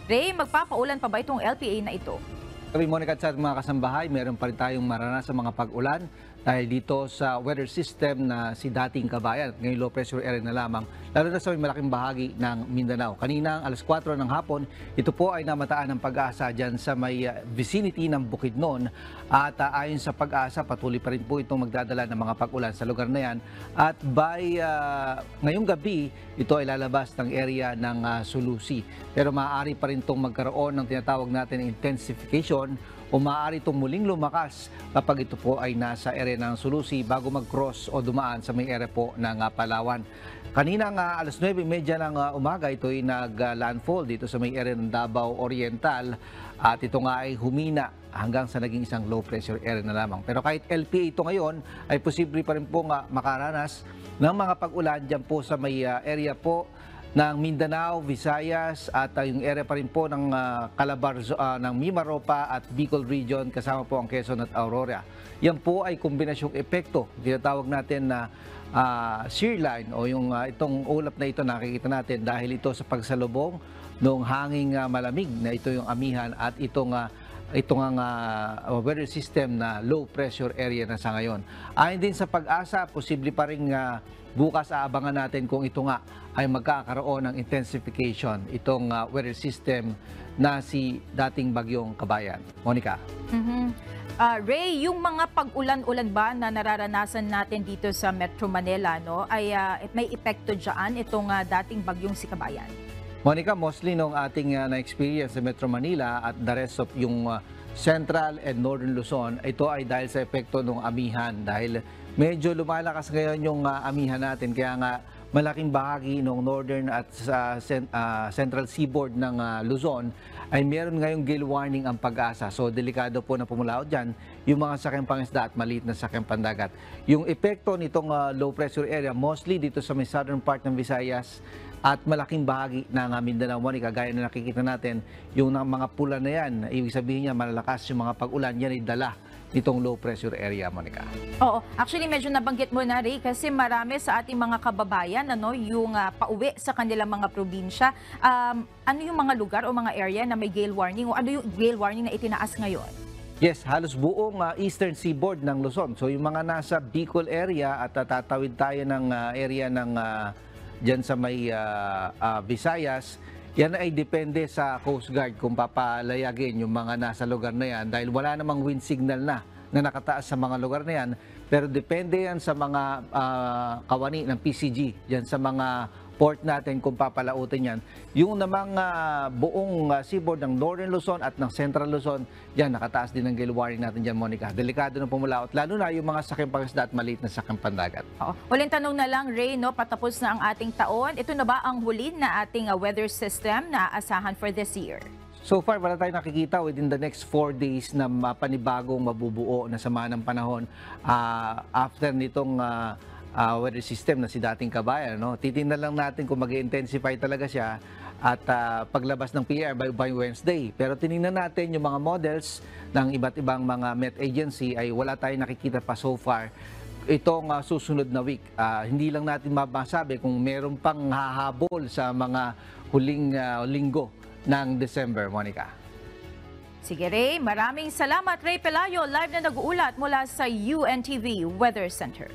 Ray, magpapaulan pa ba itong LPA na ito? Kami Monica at sa mga kasambahay, meron pa rin tayong maranasan mga pag-ulan dahil dito sa weather system na si dating Kabayan, ngayon low pressure area na lamang, lalo na sa may malaking bahagi ng Mindanao. Kanina alas 4 ng hapon, ito po ay namataan ng Pag-asa dyan sa may vicinity ng Bukidnon at ayon sa Pag-asa, patuloy pa rin po itong magdadala ng mga pag-ulan sa lugar na yan at by ngayong gabi, ito ay lalabas ng area ng Sulusi. Pero maaari pa rin itong magkaroon ng tinatawag natin intensification o maaari itong muling lumakas kapag ito po ay nasa area ng Sulusi bago mag-cross o dumaan sa may area po ng Palawan. Kanina nga alas 9:30 ng umaga ito ay nag-landfall dito sa may area ng Davao Oriental at ito nga ay humina hanggang sa naging isang low pressure area na lamang. Pero kahit LPA ito ngayon ay posible pa rin po nga makaranas ng mga pag-ulan dyan po sa may area po ng Mindanao, Visayas at yung area pa rin po ng ng Mimaropa at Bicol Region kasama po ang Quezon at Aurora. Yan po ay kombinasyong epekto. Tinatawag natin na shear line o yung itong ulap na ito nakikita natin dahil ito sa pagsalubong ng hanging malamig na ito yung amihan at itong weather system na low pressure area na sa ngayon. Ayon din sa Pag-asa, posible pa rin bukas aabangan natin kung ito nga ay magkakaroon ng intensification itong weather system na si dating bagyong Kabayan. Monica. Ray, yung mga pag-ulan-ulan ba na nararanasan natin dito sa Metro Manila, no, ay may epekto dyan itong dating bagyong si Kabayan? Monica, mostly nung ating na-experience sa Metro Manila at the rest of yung Central and Northern Luzon, ito ay dahil sa epekto ng amihan. Dahil medyo lumalakas ngayon yung amihan natin, kaya nga malaking bahagi ng Northern at Central Seaboard ng Luzon ay meron ngayong gale warning ang Pag-asa. So delikado po na pumulaot dyan yung mga sakyang pangisda at maliit na sakyang pandagat. Yung epekto nitong low pressure area, mostly dito sa may southern part ng Visayas, at malaking bahagi ng Mindanao, Monica, gaya na nakikita natin, yung mga pula na yan, ibig sabihin niya malalakas yung mga pag-ulan, yan ay dala nitong low pressure area, Monica. Oo, actually medyo nabanggit mo na, Ray, kasi marami sa ating mga kababayan yung pauwi sa kanilang mga probinsya. Ano yung mga lugar o mga area na may gale warning o ano yung gale warning na itinaas ngayon? Yes, halos buong eastern seaboard ng Luzon. So yung mga nasa Bicol area at tatawid tayo ng area ng dyan sa may Visayas, yan ay depende sa Coast Guard kung papalayagin yung mga nasa lugar na yan dahil wala namang wind signal na nakataas sa mga lugar na yan. Pero depende yan sa mga kawani ng PCG, yan sa mga port natin kung papalautin yan. Yung namang buong seaboard ng Northern Luzon at ng Central Luzon, yan nakataas din ang gale warning natin dyan, Monica. Delikado na pumulaot, lalo na yung mga sakyang pangisda at maliit na sakyang pandagat. Oo. Huling tanong na lang, Ray, no, patapos na ang ating taon. Ito na ba ang huli na ating weather system na asahan for this year? So far, wala tayong nakikita within the next 4 days na panibagong mabubuo na sama ng panahon after nitong weather system na si dating Kabayan. No? Titingnan lang natin kung mag-intensify talaga siya at paglabas ng PR by Wednesday. Pero tiningnan natin yung mga models ng iba't ibang mga Met Agency ay wala tayong nakikita pa so far itong susunod na week. Hindi lang natin masabi kung meron pang hahabol sa mga huling linggo ng December, Monica. Sige, Ray, maraming salamat. Ray Pelayo, live na nag-uulat mula sa UNTV Weather Center.